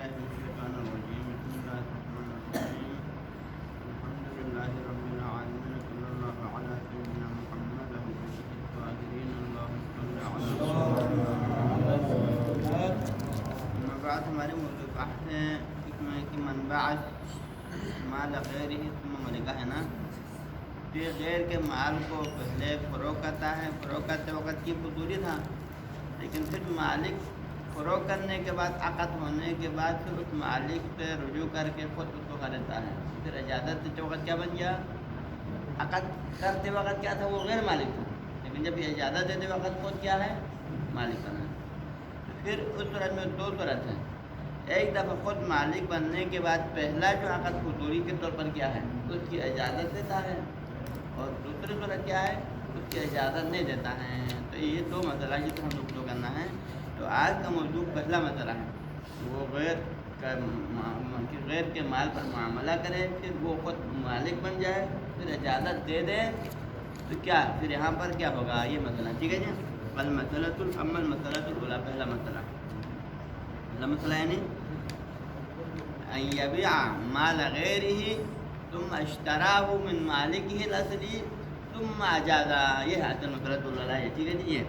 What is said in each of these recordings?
بالله من الشيطان الرجيم. بسم الله الرحمن الرحيم. الحمد لله رب العالمين. صلى الله على سيدنا محمد الطاهرين. اللهم صل على محمد. أما بعد، ہمارے موضوع بحث ہے کہ من بعث مال غیره ثم ملکہ ہے نا، کہ غیر کے مال کو پہلے فروغ کرتا ہے. فروغ کرتے وقت کی فضولی تھا، لیکن پھر مالک فروغ کرنے کے بعد، عقد ہونے کے بعد، پھر اس مالک پہ رجوع کر کے خود اس کو خریدتا ہے. پھر اجازت دیتے وقت کیا بن گیا؟ عقد کرتے وقت کیا تھا؟ وہ غیر مالک تھا، لیکن جب یہ اجازت دیتے وقت خود کیا ہے؟ مالک بنا. تو پھر اس صورت میں دو صورت ہیں. ایک دفعہ خود مالک بننے کے بعد پہلا جو عقد فضولی کے طور پر کیا ہے؟ اس کی اجازت دیتا ہے، اور دوسری صورت کیا ہے؟ اس کی اجازت نہیں دیتا ہے. تو یہ دو مسئلہ جس ہم لوگ کو کرنا ہے. تو آج کا موضوع پہلا مسئلہ ہے، وہ غیر کے مال پر معاملہ کرے، پھر وہ خود مالک بن جائے، پھر اجازت دے دے، تو کیا پھر یہاں پر کیا ہوگا؟ یہ مسئلہ ٹھیک ہے جی. المسئلہ الاولی، پہلا مسئلہ یعنی ان یبیع مال غیرہ ثم اشتراہ من مالکہ الاصلی ثم اجازہ. یہ ہے اصل مسئلہ الاولی، ٹھیک ہے جی. یہ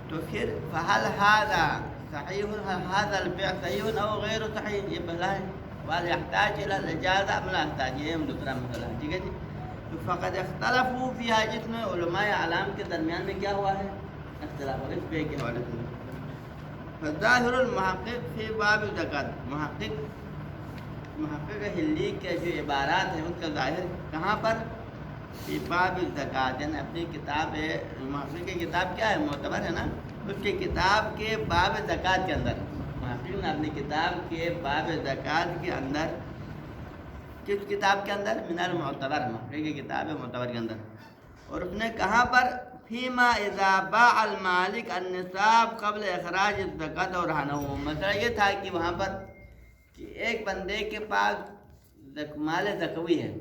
تو پھر فہل ھذا صحیح، ھذا البیع صحیح او غیر صحیح، یہ پہلا ہے. وہل یحتاج الی الاجازہ ام لا یحتاج، یہ ہم دوسرا مسئلہ ہے. ٹھیک ہے جی. تو فقد اختلفوا فیہا، جس میں علماء اعلام کے درمیان میں کیا ہوا ہے؟ اختلاف. اور اس بیع کے حوالے سے فظاہر المحقق فی باب الزکوٰۃ، محقق ہلی کے جو عبارات ہیں ان کا ظاہر کہاں پر؟ فی باب الزکوٰۃ، یعنی اپنی کتاب ہے، محقق کی کتاب کیا ہے؟ معتبر ہے نا. اس کی کتاب کے باب زکوٰۃ کے اندر، محقق نے اپنی کتاب کے باب زکوٰۃ کے اندر، کس کتاب کے اندر؟ من المعتبر، محقق کی کتاب ہے معتبر کے اندر. اور اس نے کہاں پر؟ فیما اذا باع المالک النصاب قبل اخراج الزکوٰۃ اور رہنہ. مسئلہ یہ تھا کہ وہاں پر کہ ایک بندے کے پاس مال زکوی ہے.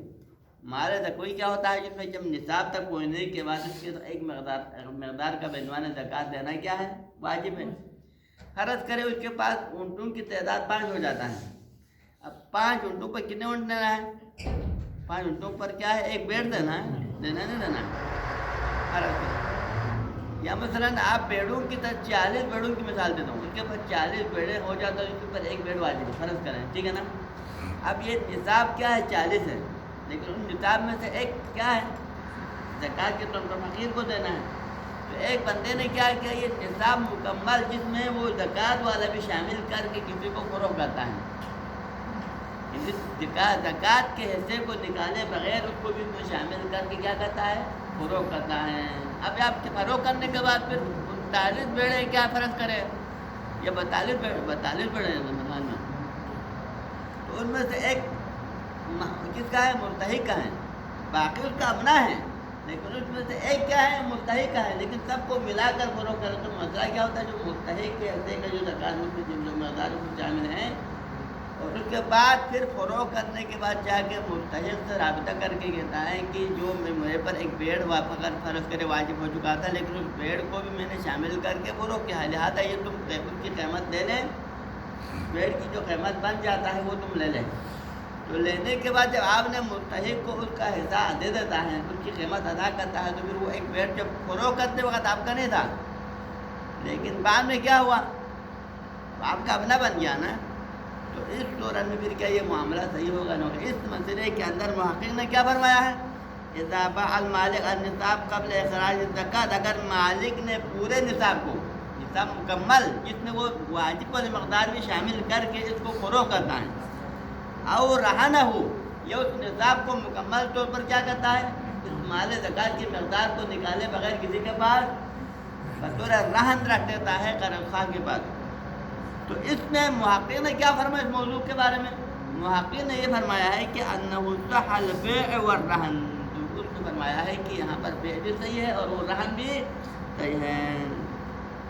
مال زکوی کیا ہوتا ہے؟ جس میں جب نصاب تک پہنچنے کے بعد اس کے ایک مقدار کا بعنوان زکوٰۃ دینا کیا ہے؟ واجب ہے. فرض کرے اس کے پاس اونٹوں کی تعداد 5 ہو جاتا ہے. اب 5 اونٹوں پر کتنے اونٹ دینا ہے؟ 5 اونٹوں پر کیا ہے؟ ایک بیڑ دینا ہے، دینا نہیں دینا ہے. فرض کرے یا مثلاً آپ بیڑوں کی 40 بیڑوں کی مثال دیتا ہوں، اس کے اوپر 40 بیڑے ہو جاتا ہے، اس کے اوپر ایک بیڑ واجب ہے. فرض کریں، ٹھیک ہے نا. اب یہ نصاب کیا ہے؟ 40 ہے، لیکن ان نصاب میں سے ایک کیا ہے؟ زکوٰۃ کے طور پر فقیر کو دینا ہے. تو ایک بندے نے کیا کیا؟ یہ نصاب مکمل، جس میں وہ زکوٰۃ والا بھی شامل کر کے کسی کو فروغ کرتا ہے. زکوٰۃ کے حصے کو نکالے بغیر اس کو بھی اس میں شامل کر کے کیا کرتا ہے؟ فروغ کرتا ہے. اب آپ کے فروغ کرنے کے بعد پھر 39 بیڑے کیا فرض کرے؟ یا 42 بیڑے مثال میں، تو ان میں سے ایک کس کا ہے؟ مرتہق کا ہے. باقی اس کا اپنا ہے، لیکن اس میں سے ایک کیا ہے؟ مرتہق کا ہے. لیکن سب کو ملا کر فروغ کرے تو مسئلہ کیا ہوتا ہے؟ جو مرتہق کے حصے کا جو زکوٰۃ اس میں جو مقدار اس میں شامل ہیں، اور اس کے بعد پھر فروغ کرنے کے بعد جا کے مستحق سے رابطہ کر کے کہتا ہے کہ جو میرے پر ایک بیڑ اگر فرض کرے واجب ہو چکا تھا، لیکن اس بیڑ کو بھی میں نے شامل کر کے فروغ کیا ہے، لہٰذا یہ تم اس کی قیمت لے لیں. بیڑ کی جو قیمت بن جاتا ہے وہ تم لے لیں. تو لینے کے بعد جب آپ نے مستحق کو اس کا حصہ دے دیتا ہے، اس کی قیمت ادا کرتا ہے، تو پھر وہ ایک بیڑ جب فروغ کرتے وقت آپ کا نہیں تھا، لیکن بعد میں کیا ہوا؟ آپ کا اپنا بن گیا نا. تو اس دوران میں پھر کیا یہ معاملہ صحیح ہوگا نہ ہوگا؟ اس مسئلے کے اندر محقق نے کیا فرمایا ہے؟ اذا باع المالک النصاب قبل اخراج الزکوٰۃ، اگر مالک نے پورے نصاب کو، نصاب مکمل جس میں وہ واجب والی مقدار بھی شامل کر کے اس کو فروغ کرتا ہے، اور رہنہ ہو، یہ اس نصاب کو مکمل طور پر کیا کرتا ہے؟ اس مال زکوٰۃ کی مقدار کو نکالے بغیر کسی کے پاس بطور رہن رکھ دیتا ہے قرض خواہ کے پاس. تو اس میں محقق نے کیا فرمایا اس موضوع کے بارے میں؟ محقق نے یہ فرمایا ہے کہ انہ صح البیع والرہن، اس نے فرمایا ہے کہ یہاں پر بیع بھی صحیح ہے اور وہ رہن بھی صحیح ہے.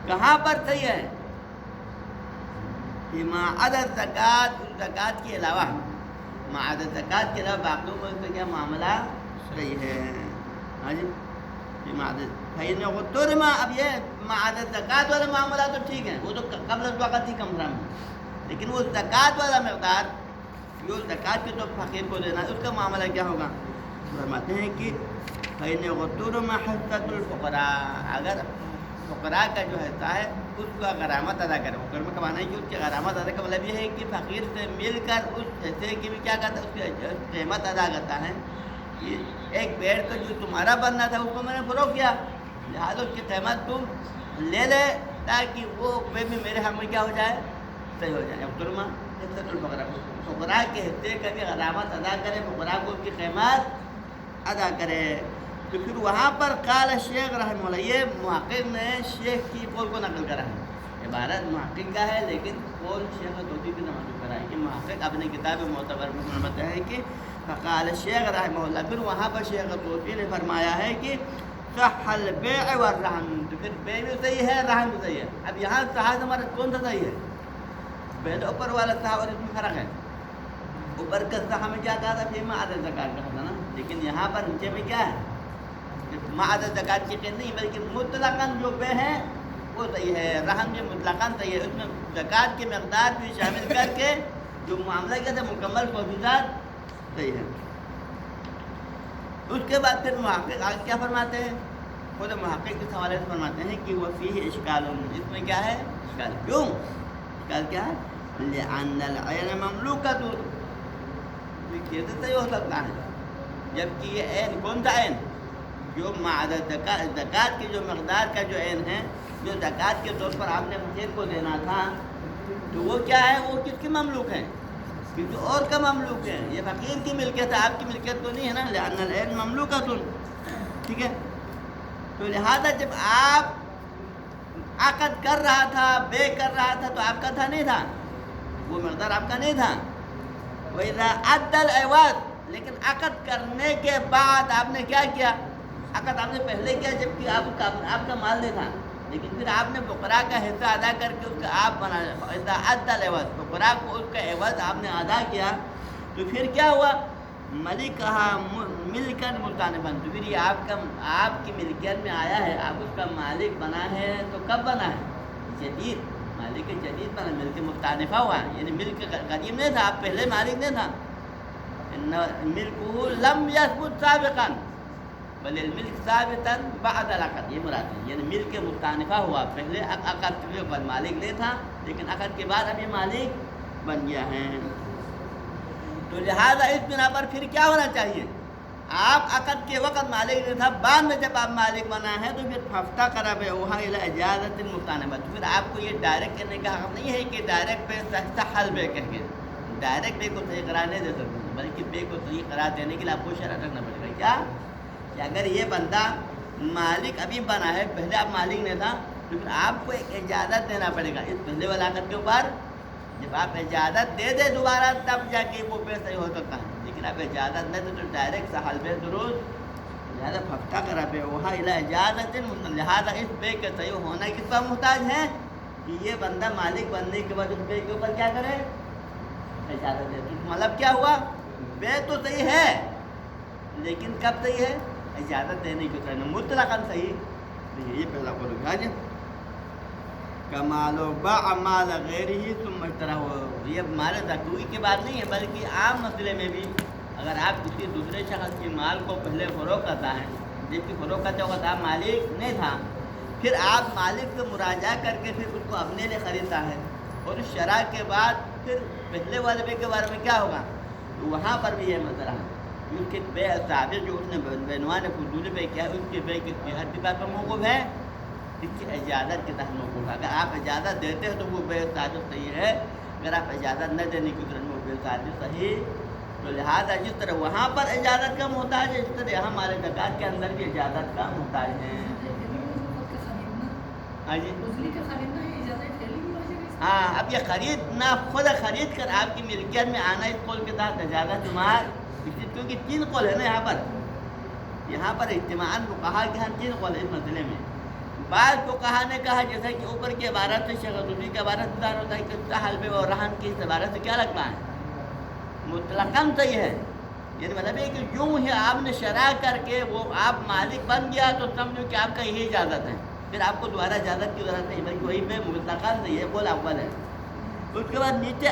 کہاں پر صحیح ہے؟ فیما عدا الزکوٰۃ، زکوٰۃ کے علاوہ، ما عدا الزکوٰۃ کے علاوہ باقیوں میں اس کا کیا معاملہ صحیح ہے. ہاں جی، فیما عدا فإن غترما، اب یہ ما عدا الزکوٰۃ والا معاملہ تو ٹھیک ہے، وہ تو قبل الوقت ہی کم رم ہے. لیکن وہ زکوٰۃ والا مقدار جو زکوٰۃ کی تو فقیر کو دینا اس کا معاملہ کیا ہوگا؟ فرماتے ہیں کہ فَإِنْ يَغْتُرُ مَحَسَّةُ الْفُقَرَاءِ، اگر فقراء کا جو حصہ ہے اس کا غرامت ادا کرے. غرامت کا معنی ہے کہ اس کی غرامت ادا کا مطلب یہ ہے کہ فقیر سے مل کر اس حصے کی بھی کیا کرتا ہے، اس کی قیمت ادا کرتا ہے. یہ ایک پیڑ کا جو تمہارا بننا تھا اس کو میں نے فروغ کیا، لہٰذا اس کی قیمت تم لے لے تاکہ وہ پیڑ بھی میرے ہم میں کیا ہو جائے، صحیح ہو جائے. ابترما حصۃ الفقراء، فقراء کے حصے کا بھی غرامت ادا کرے، فقراء کو اس کی قیمت ادا کرے. تو پھر وہاں پر قال شیخ رحمہ اللہ، یہ محقق نے شیخ کی قول کو نقل کرا ہے. عبارت محقق کا ہے لیکن قول شیخ توتی کی نقل کرا ہے کہ محقق اپنی کتاب معتبر میں فرماتا ہے کہ فقال شیخ رحمہ اللہ، پھر وہاں پر شیخ توتی نے فرمایا ہے کہ صح البیع والرہن، تو پھر بیع بھی صحیح ہے، رہن بھی صحیح ہے. اب یہاں صحاح ہمارا کون سا صحیح ہے؟ پہلے اوپر والا صحاح اور اس میں فرق ہے. اوپر کا صحاح میں کیا کہا تھا، فیما عدد زکوٰۃ کا تھا نا، لیکن یہاں پر نیچے میں کیا ہے، معدد زکوٰۃ کی قید نہیں بلکہ مطلقاً جو بے ہے وہ صحیح ہے، رہن بھی مطلقاً صحیح ہے. اس میں زکوٰۃ کی مقدار بھی شامل کر کے جو معاملہ کیا تھا مکمل تحفظات صحیح ہے. اس کے بعد پھر محقق آگے کیا فرماتے ہیں، خود محقق کے حوالے سے فرماتے ہیں کہ وہ فیہ اشکال، اس میں کیا ہے اشکال. کیوں اشکال کیا ہے؟ لأن العین مملوکۃ، کیسے صحیح ہو سکتا ہے جبکہ یہ عین کون سا عین، جو معدد زکوٰۃ کی جو مقدار کا جو عین ہے، جو زکوٰۃ کے طور پر آپ نے فقیر کو دینا تھا، تو وہ کیا ہے، وہ کس کی مملوک ہے، کسی اور کا مملوک ہے. یہ فقیر کی ملکیت ہے، آپ کی ملکیت تو نہیں ہے نا. لأن العین مملوکۃ، ٹھیک ہے. تو لہذا جب آپ عقد کر رہا تھا، بے کر رہا تھا، تو آپ کا تھا نہیں تھا، وہ مقدار آپ کا نہیں تھا. وَإِذَا أَدَّى الْعِوَضَ، لیکن عقد کرنے کے بعد آپ نے کیا کیا، عقد آپ نے پہلے کیا جبکہ آپ کا مال نہیں تھا، لیکن پھر آپ نے فقراء کا حصہ ادا کر کے اس کا آپ بنا، اذا ادى العوض، فقراء کو اس کا عوض آپ نے ادا کیا. تو پھر کیا ہوا، ملک کہا ملکن مستانفن، تو پھر یہ آپ کی ملکیت میں آیا ہے، آپ اس کا مالک بنا ہے. تو کب بنا ہے، جدید مالک جدید بنا، ملک مستانفہ ہوا، یعنی ملک قدیم نہیں تھا، آپ پہلے مالک نہیں تھا. ملکہ لم یثبت سابقا بل الملک ثابتا بعد العقد، یہ مراد ہے. یعنی ملک مستانفہ ہوا، پہلے عقد کے اوپر مالک نہیں تھا، لیکن عقد کے بعد ابھی مالک بن گیا ہے. تو لہذا اس بنا پر پھر کیا ہونا چاہیے، آپ عقد کے وقت مالک نہیں تھا، بعد میں جب آپ مالک بنا ہے تو پھر ففتہ قرب وہاں الی اجازت المستانفہ. تو پھر آپ کو یہ ڈائریکٹ کرنے کا حق نہیں ہے کہ ڈائریکٹ پہ صحیح بے کہہ کے ڈائریکٹ بے کو صحیح قرار نہیں دے سکتے، بلکہ بے کو صحیح قرار دینے کے لیے آپ کو شرط رکھنا پڑے گا. کیا کہ اگر یہ بندہ مالک ابھی بنا ہے، پہلے آپ مالک نہیں تھا، تو پھر آپ کو ایک اجازت دینا پڑے گا اس پہلے والا عقد کے اوپر. جب آپ اجازت دے دے دوبارہ تب جا کے وہ بے صحیح ہو سکتا ہے، لیکن آپ اجازت نہیں دے تو ڈائریکٹ سہل بے درست، لہٰذا پھٹا کرا پہ وہاں الا اجازت. لہٰذا اس بے کے صحیح ہونا کس پر محتاج ہے کہ یہ بندہ مالک بننے کے بعد اس بے کے اوپر کیا کرے، اجازت دے. تو مطلب کیا ہوا، بے تو صحیح ہے لیکن کب صحیح ہے، اجازت دینے کی طرح مطلقاً صحیح نہیں. یہ پہلا قول ہے جی. کمال و باع مال غیر ہی ثم اشتراه ہو، یہ مال زکوی کی بات نہیں ہے بلکہ عام مسئلے میں بھی اگر آپ کسی دوسرے شخص کے مال کو پہلے فروخت کرتا ہے، جس کی فروخت کرتے وقت آپ مالک نہیں تھا، پھر آپ مالک سے مراجعہ کر کے پھر اس کو اپنے لیے خریدتا ہے، اور اس شرح کے بعد پھر پہلے والے بے کے بارے میں کیا ہوگا، تو وہاں پر بھی یہ مسئلہ ہے. اس کے بے سابق جو اس نے بینوان فضول بے کیا ہے، اس کے بے کی ہر بات پر موقوف ہے، اس کی اجازت کے تحت موقوف ہے. اگر آپ اجازت دیتے ہیں تو وہ بے ثابت صحیح ہے، اگر آپ اجازت نہ دینے کی طرح وہ بے ثابت صحیح. تو لہٰذا جس طرح وہاں پر اجازت کا محتاج ہے، اس طرح ہمارے زکوٰۃ کے اندر بھی اجازت کا محتاج ہے. ہاں جی ہاں، اب یہ خریدنا خود خرید کر آپ کی ملکیت میں آنا اس قول کے تحت اجازت شمار، کیونکہ 3 قول ہے نا یہاں پر اجتماعاً فقہا کے ہاں 3 قول ہے اس مسئلے میں. بعض فقہا نے کہا جیسا کہ اوپر کی عبارت سے شیخ الطوسی کی عبارت سے ظاہر ہوتا ہے کہ سہل بے اور رہن کی اس عبارت سے کیا لگتا ہے، مطلقاً صحیح ہے. یعنی مطلب ہے کہ یوں ہی آپ نے شرح کر کے وہ آپ مالک بن گیا تو سمجھو کہ آپ کا یہی اجازت ہے، پھر آپ کو دوبارہ اجازت کی ضرورت نہیں، بلکہ وہی پہ مطلقاً صحیح ہے، قول اول ہے. اس کے بعد نیچے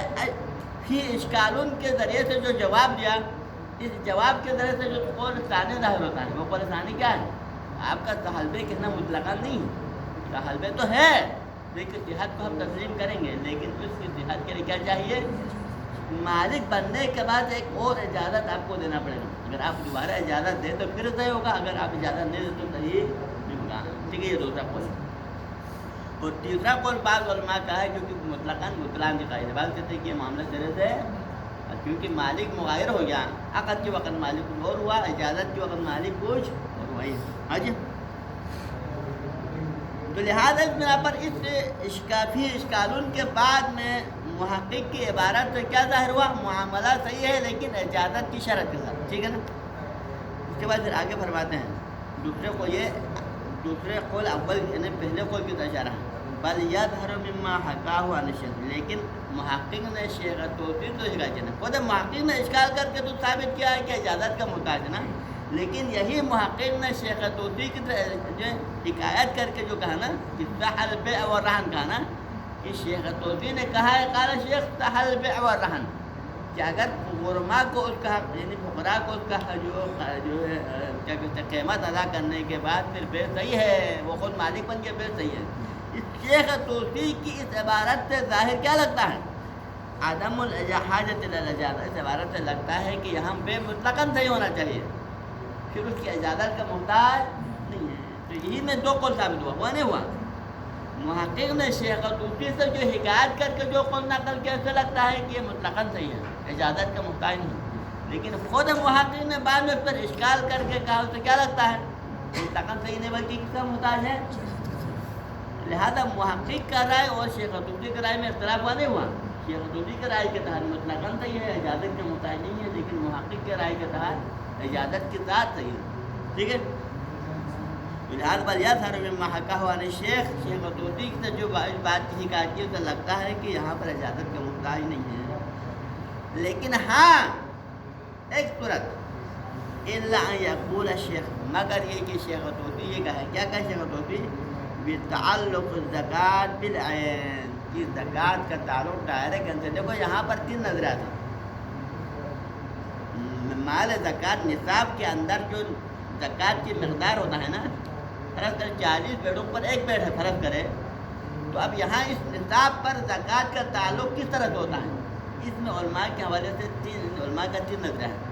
فی اشکالون کے ذریعے سے جو جواب دیا، اس جواب کے ذریعے سے جو قول ثانی ظاہر ہوتا ہے، وہ قول ثانی کیا ہے؟ آپ کا تحلبے کہنا مطلقاً نہیں ہے، تحلبے تو ہے لیکن صحت کو ہم تسلیم کریں گے، لیکن اس کی صحت کے لیے کیا چاہیے؟ مالک بننے کے بعد ایک اور اجازت آپ کو دینا پڑے گا۔ اگر آپ دوبارہ اجازت دیں تو پھر صحیح ہوگا، اگر آپ اجازت نہیں دیں تو صحیح نہیں ہوگا۔ ٹھیک ہے، یہ دوسرا قول۔ اور تیسرا قول بعض علماء کا ہے جو کہ مطلقاً بطلان کی قاعدہ بات کہتے ہیں کہ یہ معاملہ سرے سے، کیونکہ مالک مغایر ہو گیا، عقد کے وقت مالک کچھ اور ہوا، اجازت کے وقت مالک کچھ اور ہوا۔ ہاں جی، تو لہٰذا اس بنا پر اس اشکافی اشکالون کے بعد میں محقق کی عبارت سے کیا ظاہر ہوا؟ معاملہ صحیح ہے لیکن اجازت کی شرط کے ساتھ۔ ٹھیک ہے نا؟ اس کے بعد پھر آگے فرماتے ہیں دوسرے قول اول یعنی پہلے قول کی اشارہ ہے، بل یظہر مما حکاہ عن الشیخ، لیکن محقق نے شیخ توسی تو اشکال کیا، خود محقق نے اشکال کر کے تو ثابت کیا ہے کہ اجازت کا محتاج ہے نا، لیکن یہی محقق نے شیخ توسی کی جو حکایت کر کے جو کہا نا کہ صح البیع والرہن کہا نا، کہ شیخ توسی نے کہا ہے قال شیخ صح البیع والرہن، کہ اگر غرما کو اس کا یعنی فقراء کو اس کا جو ہے کیا کہتے ہیں قیمت ادا کرنے کے بعد پھر بے صحیح ہے، وہ خود مالک بن کے بے صحیح ہے۔ اس شیخ توسی کی اس عبارت سے ظاہر کیا لگتا ہے؟ عدم الحاجت الی الاجازہ، اس عبارت سے لگتا ہے کہ یہاں بے مطلقاً صحیح ہونا چاہیے، پھر اس کی اجازت کا محتاج نہیں ہے۔ تو یہی میں دو قول ثابت ہوا نہیں ہوا؟ محقق نے شیخ توسی سے جو حکایت کر کے جو قول نقل کیا اسے لگتا ہے کہ یہ مطلقاً صحیح ہے، اجازت کا محتاج نہیں، لیکن خود محقق نے بعد میں اس پر اشکال کر کے کہا اسے کیا لگتا ہے؟ مطلقاً صحیح نہیں بلکہ کس کا محتاج ہے؟ لہذا محقق کا رائے اور شیخ توسی کی رائے میں اختلاف ہوا نہیں ہوا؟ شیخ توسی کی رائے کے تحت مطلقاً صحیح ہے، اجازت کے محتاج نہیں ہے، لیکن محقق کے رائے کے تحت اجازت کے ساتھ صحیح ہے۔ ٹھیک ہے، لہٰذا بل یظہر مما حکاہ عن الشیخ، شیخ توسی سے جو اس بات کی حکایت کی اسے لگتا ہے کہ یہاں پر اجازت کا محتاج نہیں ہے، لیکن ہاں ایک صورت الا ان یقول الشیخ، مگر یہ کہ شیخ توسی یہ کہا ہے، کیا کہا شیخ توسی؟ بتعلق الزکوٰۃ بالعین، کی زکوٰۃ کا تعلق ڈائریکٹ ان سے۔ دیکھو یہاں پر تین نظریات ہیں، مال زکوٰۃ نصاب کے اندر جو زکوٰۃ کی مقدار ہوتا ہے نا، فرض کرے 40 بیڑوں پر ایک بیڑ ہے فرض کرے، تو اب یہاں اس نصاب پر زکوٰۃ کا تعلق کس طرح سے ہوتا ہے؟ اس میں علماء کے حوالے سے علماء کا تین نظریہ ہے۔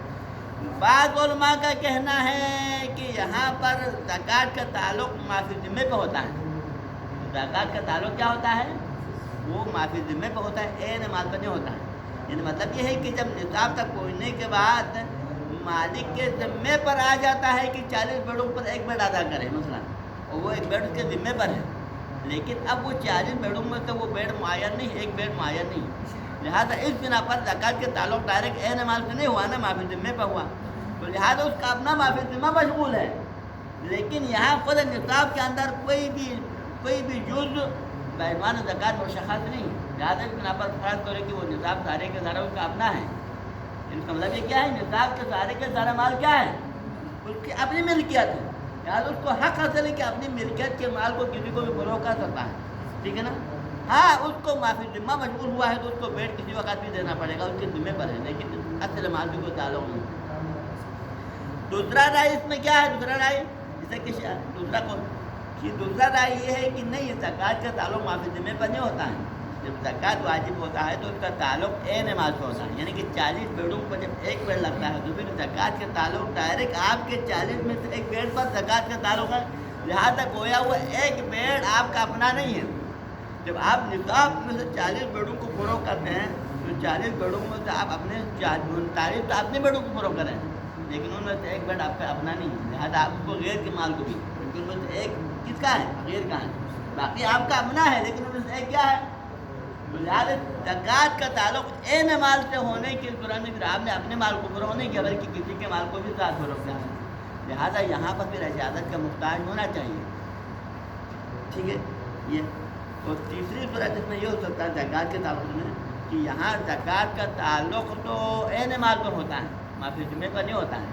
بعض علماء کا کہنا ہے کہ یہاں پر زکوٰۃ کا تعلق معافی ذمے پہ ہوتا ہے، زکوٰۃ کا تعلق کیا ہوتا ہے؟ وہ معافی ذمے پہ ہوتا ہے، عین مال پہ نہیں ہوتا ہے۔ یعنی مطلب یہ ہے کہ جب نصاب تک پہنچنے کے بعد مالک کے ذمے پر آ جاتا ہے کہ 40 بیڑوں پر ایک بیڑ ادا کرے مثلا، اور وہ ایک بیڑ اس کے ذمے پر ہے، لیکن اب وہ 40 بیڑوں میں سے وہ بیڑ معین نہیں، ایک بیڑ معین نہیں، لہٰذا اس بنا پر زکوٰۃ کے تعلق ڈائریکٹ عین مال سے نہیں ہوا نا، معافی ذمے پہ ہوا، تو لہٰذا اس کا اپنا معافی ذمہ مشغول ہے، لیکن یہاں خود نصاب کے اندر کوئی بھی جز بعنوان زکوٰۃ مشخص نہیں، لہٰذا اس بنا پر فرض کرے کہ وہ نصاب سارے کے سارا اس کا اپنا ہے۔ اس کا مطلب یہ کیا ہے؟ نصاب کے سارا مال کیا ہے؟ اس کی اپنی ملکیت ہے، لہٰذا اس کو حق حاصل ہے کہ اپنی ملکیت کے مال کو کسی کو بھی فروغ کر سکتا ہے۔ ٹھیک ہے نا؟ ہاں اس کو معافی ذمہ مجبور ہوا ہے تو اس کو بیٹ کسی وقت بھی دینا پڑے گا، اس کے ذمے پر ہے، لیکن اصل مال بھی کوئی تعلق نہیں۔ دوسرا رائے اس میں کیا ہے؟ دوسرا رائے جسے کہ دوسرا رائے یہ ہے کہ نہیں، زکوٰۃ کا تعلق معافی ذمے پر نہیں ہوتا ہے، جب زکوٰۃ واجب ہوتا ہے تو اس کا تعلق عین مال سے ہوتا ہے، یعنی کہ 40 بیڑوں پر جب ایک بیڑ لگتا ہے تو پھر زکوٰۃ کا تعلق ڈائریکٹ آپ کے 40 میں سے ایک بیڑ پر زکوٰۃ کا تعلق ہے، لہٰذا گویا وہ ایک بیڑ آپ کا اپنا نہیں ہے۔ جب آپ نصاب میں سے 40 بیڑوں کو فروغ کرتے ہیں تو 40 بیڑوں میں سے آپ اپنے 39 تو اپنے بیڑوں کو فروغ کریں، لیکن ان میں سے ایک بیڑ آپ کا اپنا نہیں ہے، لہٰذا آپ کو غیر کے مال کو بھی، کیونکہ ان میں سے ایک کس کا ہے؟ غیر کا ہے، باقی آپ کا اپنا ہے لیکن ان میں سے ایک کیا ہے؟ لہٰذا زکوٰۃ کا تعلق عین مال سے ہونے کی صورت میں پھر آپ نے اپنے مال کو فروغ نہیں کیا بلکہ کسی کے مال کو بھی ساتھ فروغ کیا ہے، لہٰذا یہاں پر پھر اجازت کا محتاج ہونا چاہیے۔ ٹھیک ہے، یہ اور تیسری صورت اس میں یہ ہو سکتا ہے زکوٰۃ کے تعلق میں کہ یہاں زکوٰۃ کا تعلق تو عین مال پر ہوتا ہے، معافی ذمے پر نہیں ہوتا ہے،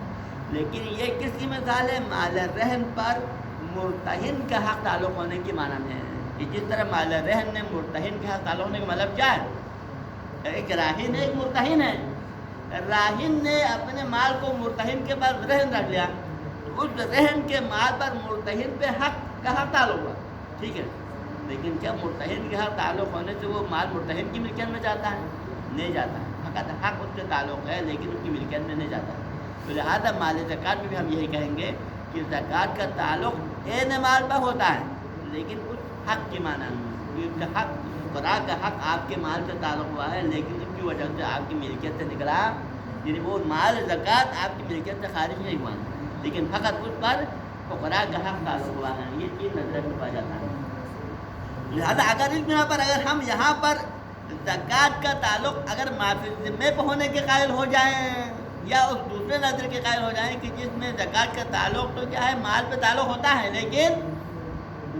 لیکن یہ کس کی مثال ہے؟ مال رہن پر مرتہن کا حق تعلق ہونے کی معنی میں ہے کہ جس طرح مال رہن نے مرتہن کے حق تعلق ہونے کا مطلب کیا ہے ایک راہن ہے، ایک مرتہن ہے. راہن نے اپنے مال کو مرتہن کے پاس رہن رکھ لیا، اس رہن کے مال پر مرتہن پہ حق کا حق تعلق ہوا، ٹھیک ہے. لیکن کیا مرتہن کے حق تعلق ہونے سے وہ مال مرتہن کی ملکیت میں جاتا ہے؟ نہیں جاتا ہے. فقط حق اس سے تعلق ہے لیکن اس کی ملکیت میں نہیں جاتا ہے. تو لہٰذا مال زکوٰۃ میں بھی ہم یہی کہیں گے کہ زکوٰۃ کا تعلق عین مال پر ہوتا ہے لیکن اس حق کی معنی نہیں. حق خوراک کا حق آپ کے مال سے تعلق ہوا ہے لیکن اس کی وجہ سے آپ کی ملکیت سے نکلا، یعنی وہ مال زکوٰۃ آپ کی ملکیت سے خارج نہیں ہوا لیکن فقط اس پر خوراک کا حق تعلق ہوا ہے. یہ چیز نظر میں پا جاتا ہے. لہٰذا اگر اس بنا پر اگر ہم یہاں پر زکوٰۃ کا تعلق اگر معافی ذمے پہ ہونے کے قائل ہو جائیں یا اس دوسرے نظر کے قائل ہو جائیں کہ جس میں زکوٰۃ کا تعلق تو کیا ہے مال پہ تعلق ہوتا ہے لیکن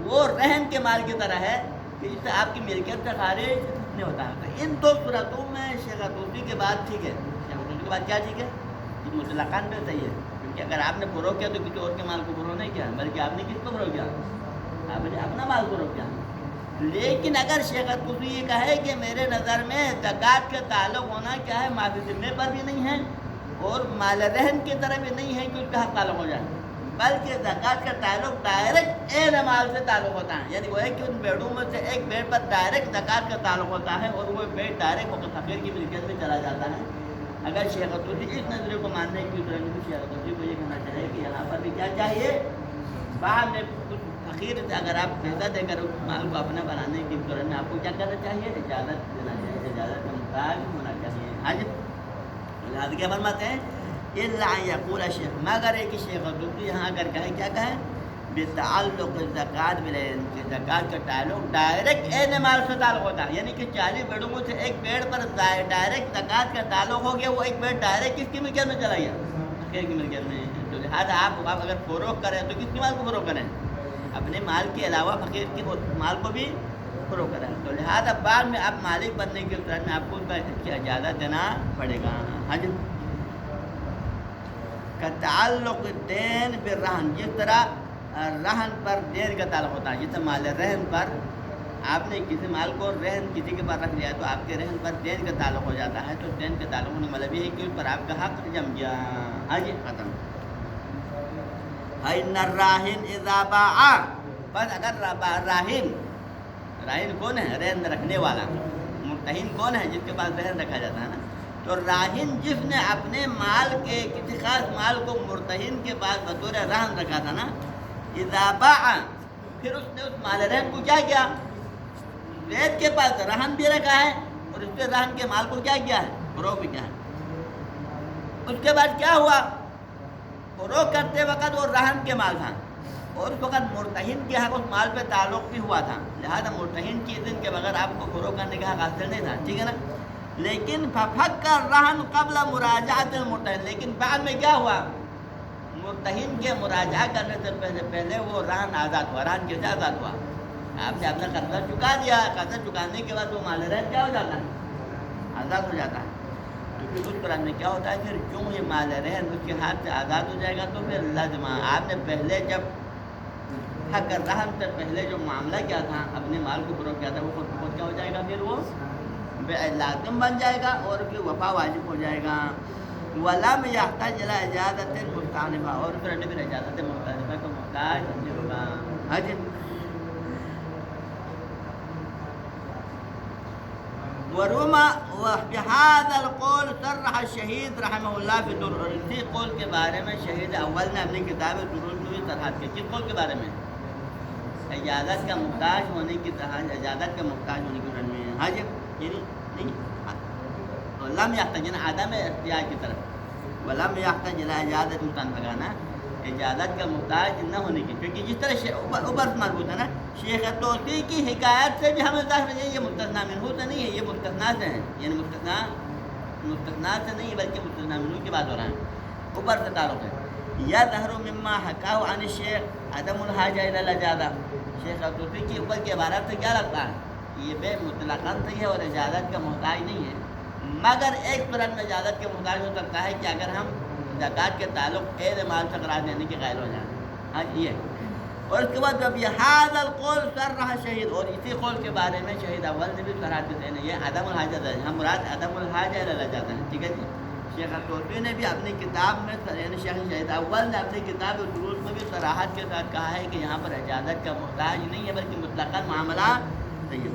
وہ رہن کے مال کی طرح ہے کہ جس سے آپ کی ملکیت سے خارج نہیں ہوتا ہے. تو ان دو صورتوں میں شیخ طوسی کے بعد ٹھیک ہے. شیخ طوسی کے بعد کیا ٹھیک ہے؟ مطلقاً پہ صحیح ہے کیونکہ اگر آپ نے فروغ کیا تو کسی اور کے مال کو فروغ نہیں کیا بلکہ آپ نے کس کو فروغ کیا؟ آپ نے اپنا مال فروغ کیا. لیکن اگر شیخ طوسی یہ کہے کہ میرے نظر میں زکوٰۃ کا تعلق ہونا کیا ہے معافی ذمے پر بھی نہیں ہے اور مال رہن کی طرح بھی نہیں ہے کہ اس کا حق تعلق ہو جائے بلکہ زکوٰۃ کا تعلق ڈائریکٹ عین مال سے تعلق ہوتا ہے. یعنی وہ ہے کہ ان بیڑوں میں سے ایک بیڑ پر ڈائریکٹ زکوٰۃ کا تعلق ہوتا ہے اور وہ بیڑ ڈائریکٹ وقت فقیر کی ملکیت میں چلا جاتا ہے. اگر شیخ طوسی اس نظریے کو ماننے کی ضرورت ہے شیخ طوسی کو یہ کہنا چاہیے کہ یہاں پر بھی کیا چاہیے بعد میں کچھ فقیر سے اگر آپ پیسہ دے کر اس مال کو اپنا بنانے کی ضرورت میں آپ کو کیا کرنا چاہیے؟ اجازت دینا چاہیے، اجازت کا محتاج ہونا چاہیے. آج لہٰذا کیا فرماتے ہیں یقول شیخ مگر ایک شیخ طوسی یہاں اگر کہیں کیا کہیں بتعلق زکوٰۃ بالعین کہ زکوٰۃ کا تعلق ڈائریکٹ عین مال سے تعلق ہوتا ہے. یعنی کہ 40 بیڑوں میں سے ایک بیڑ پر ڈائریکٹ زکوٰۃ کا تعلق ہو گیا، وہ ایک بیڑ ڈائریکٹ کس کی ملکیت میں چلا گیا؟ فقیر کی ملکیت میں. تو لہٰذا آپ اگر فروغ کریں تو کس کے مال کو فروغ کریں؟ اپنے مال کے علاوہ فقیر کے مال کو بھی فروغ کریں. تو لہٰذا بعد میں آپ مالک بننے کی صورت میں آپ کو اس کی اجازت دینا پڑے گا. حج کا تعلق دین بالرہن، جس طرح رہن پر دین کا تعلق ہوتا ہے. جیسے مال رہن پر آپ نے کسی مال کو رہن کسی کے پاس رکھ لیا تو آپ کے رہن پر دین کا تعلق ہو جاتا ہے. تو دین کا تعلق ہونے مطلب یہ ہے کہ اس پر آپ کا حق جم گیا. حج ختم. فإن الراہن اذا باع، بس اگر راہن کون ہے؟ رہن رکھنے والا. مرتہن کون ہے؟ جس کے پاس رہن رکھا جاتا ہے نا. تو راہن جس نے اپنے مال کے کسی خاص مال کو مرتہن کے پاس بطور رہن رکھا تھا نا، اذا باع، پھر اس نے اس مال رہن کو کیا کیا؟ زید کے پاس رہن بھی رکھا ہے اور اس کے رہن کے مال کو کیا کیا ہے؟ فروغ بھی کیا ہے. اس کے بعد کیا ہوا؟ فروغ کرتے وقت وہ رہن کے مال تھا اور اس وقت مرتہن کے حق اس مال پہ تعلق بھی ہوا تھا. لہذا مرتہن کی اذن کے بغیر آپ کو فروغ کرنے کا حق حاصل نہیں تھا، ٹھیک ہے نا. لیکن ففک الرہن قبل مراجعۃ المرتہن، لیکن بعد میں کیا ہوا؟ مرتہن کے مراجعہ کرنے سے پہلے وہ رہن آزاد ہوا. رہن کیسے آزاد ہوا؟ آپ نے اپنا قرضہ چکا دیا، قرضہ چکانے کے بعد وہ مال رہن کیا ہو جاتا ہے؟ آزاد ہو جاتا ہے. کیونکہ اس قرآن میں کیا ہوتا ہے پھر کیوں یہ مال رہن اس کے ہاتھ سے آزاد ہو جائے گا تو پھر لازمہ آپ نے پہلے جب حق رہن سے پہلے جو معاملہ کیا تھا اپنے مال کو فروغ کیا تھا وہ خود بخود کیا ہو جائے گا؟ پھر وہ لازم بن جائے گا اور پھر وفا واجب ہو جائے گا. ولم یحتاج الی اجازت مستعنفہ، اور پھر اجازت مستعنفہ کو محتاج نہیں ہوگا. حج وروما بهذا القول صرح الشہید رحمہ اللہ فی الدروس، اسی قول کے بارے میں شہید اول نے اپنی کتاب دروس میں صرحت کی. کس قول کے بارے میں؟ اجازت کا محتاج ہونے کی اجازت کا محتاج ہونے کی ضرورت میں. حج یعنی نہیں لم یحتاج عدم اختیار کی طرف، ولم یحتاج الی اجازت مستعنفہ کا نا اجازت کا محتاج نہ ہونے کی. کیونکہ جس طرح اوپر مربوط ہے نا شیخ طوسی کی حکایت سے بھی ہمیں ظاہر ہے یہ مستثنیٰ منہ سے نہیں ہے، یہ مستثنیٰ سے ہے. یعنی مستثنیٰ سے نہیں بلکہ مستثنیٰ منہ کی بات ہو رہا ہے، اوپر سے تعلق ہے. یظہر مما حکاہ عن الشیخ عدم الحاجہ الی الاجازہ، شیخ طوسی کی اوپر کی عبارت سے کیا لگتا ہے یہ بے مطلقاً صحیح ہے اور اجازت کا محتاج نہیں ہے. مگر ایک صورت میں اجازت کے محتاج ہو سکتا ہے کہ اگر ہم زکوٰۃ کے تعلق عین مال سے قرار دینے کے قائل ہو جائیں. ہاں یہ اور اس کے بعد جب یہ ھذا القول صرح شہید، اور اسی قول کے بارے میں شہید اول نے بھی صراحت سے یہ عدم الحاجت ہے، ہم مراد عدم الحاجہ اللہ جاتا ہے، ٹھیک ہے جی۔ شیخ الطوفی نے بھی اپنی کتاب میں یعنی شیخ شہید اول نے اپنی کتاب دروس میں بھی صراحت کے ساتھ کہا ہے کہ یہاں پر اجازت کا محتاج نہیں ہے بلکہ مطلقاً معاملہ طیب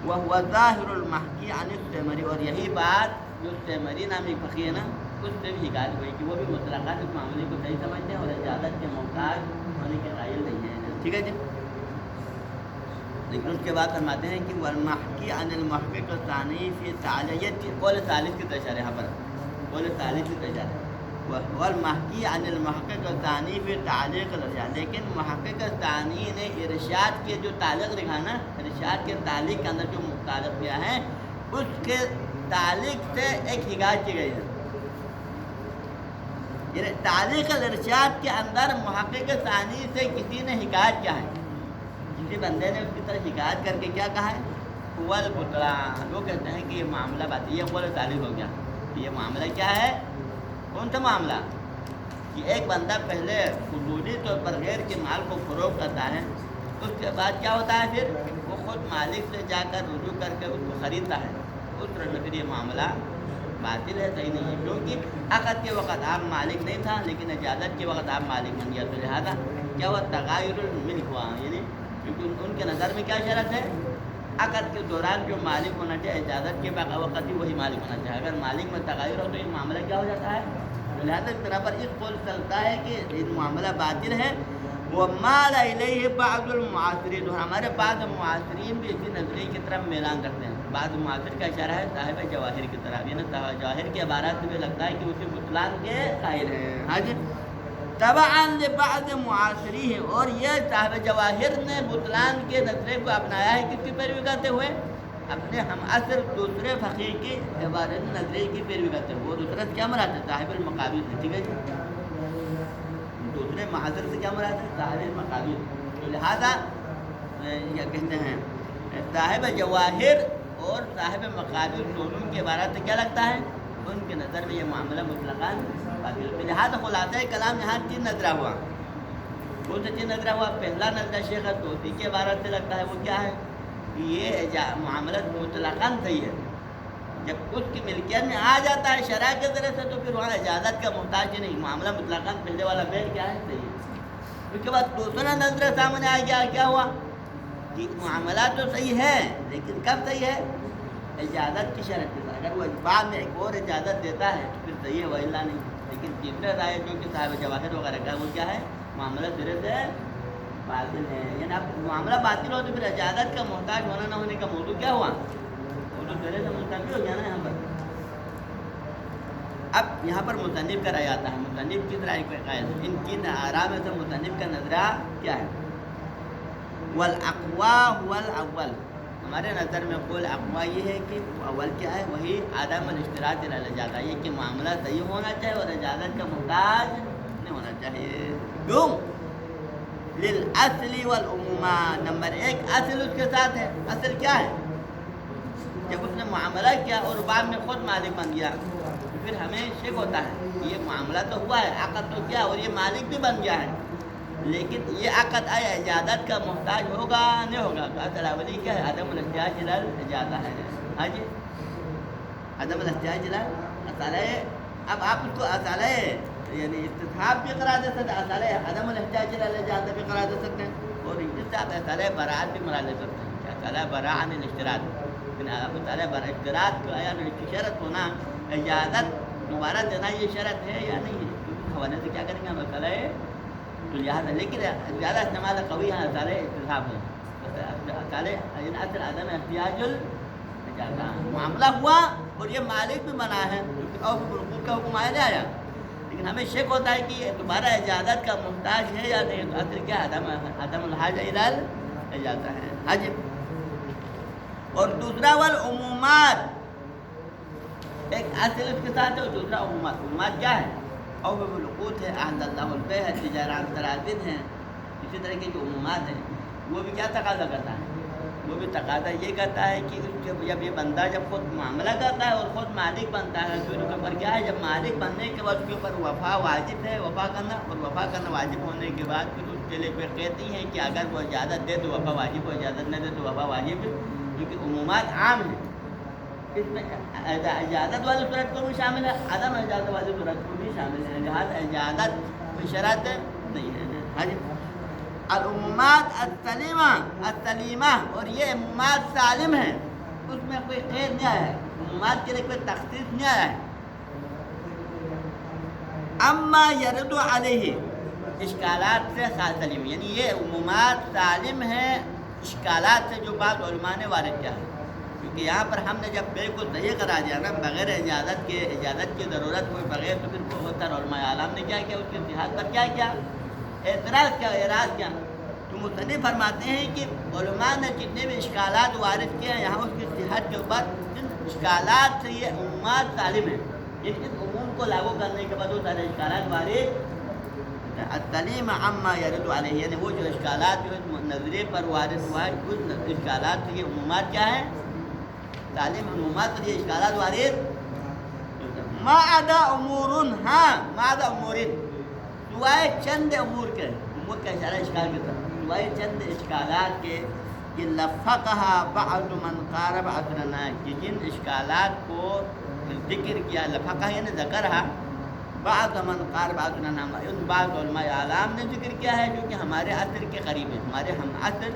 وهو ظاہر المحکی عن السمری، اور یہی بات جو سمری نامی فقیہ ہے نا اس سے بھی حکایت ہوئی کہ وہ بھی مطلقاً اس معاملے کو صحیح سمجھتے ہیں اور اجازت کے محتاج ہونے کے قائل نہیں ہیں، ٹھیک ہے جی۔ لیکن اس کے بعد فرماتے ہیں کہ والمحکی عن المحقق الثانی فی تعلیت، قول ثالث کی تشریح یہاں پر قول ثالث کی تشریح والمحکی عن المحقق الثانی فی تعلیق الارشاد، لیکن محقق الثانی نے ارشاد کے جو تعلق لکھا نا، ارشاد کے تعلق کے اندر جو متعلق کیا ہے اس کے تعلق سے ایک حکایت کی گئی ہے، یعنی تعلیق الارشاد کے اندر محقق ثانی سے کسی نے حکایت کیا ہے، کسی بندے نے اس کی طرح حکایت کر کے کیا کہا ہے والبطلان، وہ کہتے ہیں کہ یہ معاملہ بات یہ قول ثالث ہو گیا، یہ معاملہ کیا ہے، کون سا معاملہ کہ ایک بندہ پہلے فضولی طور پر غیر کے مال کو فروغ کرتا ہے، اس کے بعد کیا ہوتا ہے پھر وہ خود مالک سے جا کر رجوع کر کے اس کو خریدتا ہے، اس طرح میں پھر یہ معاملہ باطل ہے، صحیح نہیں ہے، کیونکہ عقد کے وقت آپ مالک نہیں تھا لیکن اجازت کے وقت آپ مالک بن گیا، تو لہٰذا کیا ہوا تغیر الملک ہوا، یعنی کیونکہ ان کے نظر میں کیا شرط ہے عقد کے دوران جو مالک ہونا چاہیے اجازت کے وقت بھی وہی مالک ہونا چاہیے، اگر مالک میں تغیر ہو تو یہ معاملہ کیا ہو جاتا ہے، لہٰذا اس طرح پر اس قول چلتا ہے کہ یہ معاملہ باطل ہے۔ وَمَالَ إِلَيْهِ بَعْضُ الْمُعَاصِرِينَ، اور ہمارے بعض معاصرین بھی اسی نظریے کی طرف میلان رکھتے ہیں، بعض معاصر کا اشارہ ہے صاحب جواہر کی طرف، یعنی جواہر کے عبارات سے بھی لگتا ہے کہ اسے بطلان کے قائل ہیں، ہاں جی تبعاً لبعض معاصریہ، اور یہ صاحب جواہر نے بطلان کے نظریے کو اپنایا ہے کس کی پیروی کرتے ہوئے، اپنے ہم عصر دوسرے فقیر کی عبارت نظریے کی پیروی کرتے ہوئے، وہ دوسرا کیا مراد ہے صاحب المقابل سے، ٹھیک ہے جی، دوسرے معاصر سے کیا مراد ہے صاحب المقابل، تو لہذا یہ کہتے ہیں صاحب جواہر اور صاحب مقابل دونوں کے عبارت سے کیا لگتا ہے ان کے نظر میں یہ معاملہ مطلقاً باطل، لہٰذا خلاصہ کلام یہاں تین نظرہ ہوا، کون سے تین نظرہ ہوا، پہلا نظرہ شیخ طوسی کے عبارت سے لگتا ہے وہ کیا ہے کہ یہ معاملہ مطلقاً صحیح ہے، جب اس کی ملکیت میں آ جاتا ہے شرع کے ذریعے سے تو پھر وہاں اجازت کا محتاج نہیں، معاملہ مطلقاً پہلے والا بیل کیا ہے صحیح ہے۔ اس کے بعد دوسرا نظرہ سامنے آ گیا، کیا ہوا کہ معاملہ تو صحیح ہے لیکن کب صحیح ہے اجازت کی شرط کے ساتھ، اگر وہ بعد میں ایک اور اجازت دیتا ہے تو پھر صحیح ہے وإلا نہیں، لیکن تیسرا رائے جو کہ صاحب جواہر وغیرہ کا وہ کیا ہے معاملہ سرے سے باطل ہے، یعنی اب معاملہ باطل ہو تو پھر اجازت کا محتاج ہونا نہ ہونے کا موضوع کیا ہوا موضوع سرے سے منتفی ہو گیا نا یہاں پر۔ اب یہاں پر مصنف کا رائے آتا ہے، مصنف کس رائے کا قائل ہے، ان تین آراء میں سے مصنف کا نظرہ کیا ہے، والاقوی هو الاول، ہمارے نظر میں قول اقوی یہ ہے کہ اول کیا ہے وہی عدم الاشتراط الاجازہ، یہ کہ معاملہ صحیح ہونا چاہیے اور اجازت کا محتاج نہیں ہونا چاہیے، کیوں للاصل والعمومات، نمبر ایک اصل اس کے ساتھ ہے، اصل کیا ہے جب اس نے معاملہ کیا اور بعد میں خود مالک بن گیا تو پھر ہمیں شک ہوتا ہے کہ یہ معاملہ تو ہوا ہے عقد تو کیا اور یہ مالک بھی بن گیا ہے، لیکن یہ عقد آیا اجازت کا محتاج ہوگا نہیں ہوگا، تو اصل اولی کیا ہے عدم الاحتیاج الی الاجازہ ہے، ہاں جی عدم الاحتیاج الی اصالہ، اب آپ اس کو اصالہ یعنی استصحاب بھی قرار دے سکتے ہیں، اصالہ عدم الاحتیاج الی الاجازہ بھی قرار دے سکتے ہیں، اور اس سے آپ اصالہ براعت بھی مراد لے سکتے ہیں کہ اصالہ براء عن الاشتراط، لیکن آپ اصالہ براء اشتراط کو آیا شرط ہونا اجازت دوبارہ دینا یہ شرط ہے یا نہیں ہے، کیونکہ حوالے سے کیا کریں گے ہم اصالہ تو لہٰذا، لیکن زیادہ استعمال قوی ہے اصالہ استصحاب ہے، اصالہ اصل عدم احتیاج الاجازہ، معاملہ ہوا اور یہ مالک بھی بنا ہے کیونکہ اور بالکل کا حکم آیا نہیں آیا، لیکن ہمیں شک ہوتا ہے کہ یہ دوبارہ اجازت کا محتاج ہے یا نہیں، تو اصل کیا عدم الحاجہ الی الاجازہ ہے، حج۔ اور دوسرا والعمومات، ایک اصل اس کے ساتھ ہے اور دوسرا عمومات، عمومات کیا ہے او بالوقوت ہے، احل اللہ البیع ہے، تجارت تراضین ہیں، اسی طرح کے جو عمومات ہیں وہ بھی کیا تقاضا کرتا ہے، وہ بھی تقاضا یہ کرتا ہے کہ جب یہ بندہ جب خود معاملہ کرتا ہے اور خود مالک بنتا ہے تو ان کے اوپر کیا ہے جب مالک بننے کے بعد اس کے اوپر وفا واجب ہے، وفا کرنا، اور وفا کرنا واجب ہونے کے بعد پھر اس کے لیے کوئی قید نہیں ہے کہ اگر وہ اجازت دے تو وفا واجب، وہ اجازت نہ دے تو وفا واجب، کیونکہ عمومات عام ہیں. اس میں اجازت والی صورت کو بھی شامل ہے، عدم اجازت والی صورت کو بھی شامل ہے، لہٰذا اجازت کوئی شرط نہیں ہے. ہاں جی. العمومات السلیمہ اور یہ عمومات سالم ہیں، اس میں کوئی قید نہیں آیا ہے، عمومات کے لیے کوئی تخصیص نہیں آیا ہے. اما یرد علیہ اشکالات سے سالم، یعنی یہ عمومات سالم ہیں اشکالات سے جو بعض علماء نے وارد کیا ہے. کیونکہ یہاں پر ہم نے جب بالکل صحیح کرا دیا نا بغیر اجازت کی ضرورت کوئی بغیر، تو پھر بہت سارے علماء اعلام نے کیا کیا، اس کے اتحاد پر کیا اعتراض کیا. تو مصنف فرماتے ہیں کہ علماء نے جتنے بھی اشکالات وارد کیے ہیں یہاں اس کی صحت کے اوپر جن اشکالات سے یہ عمومات سالم ہیں، جن عموم کو لاگو کرنے کے بعد وہ سارے اشکالات وارد السلیم عما یرد علیہ، یعنی وہ جو اشکالات جو نظریے پر وارد ہوا ہے اس اشکالات سے یہ عمومات کیا ہیں، تعلیم عمومات پر یہ اشکالات وارد ما عدا امور، ہاں ما عدا امور سوائے چند امور کے، امور کا اشارہ اشکال کی طرف، سوائے چند اشکالات کے کہ لفقہا بعض من قارب عصرنا، کہ جن اشکالات کو ذکر کیا، لفقہ یعنی ذکرہا بعض من قارب عصرنا، ان بعض علماء اعلام نے ذکر کیا ہے جو کہ ہمارے عصر کے قریب ہیں، ہمارے ہم عصر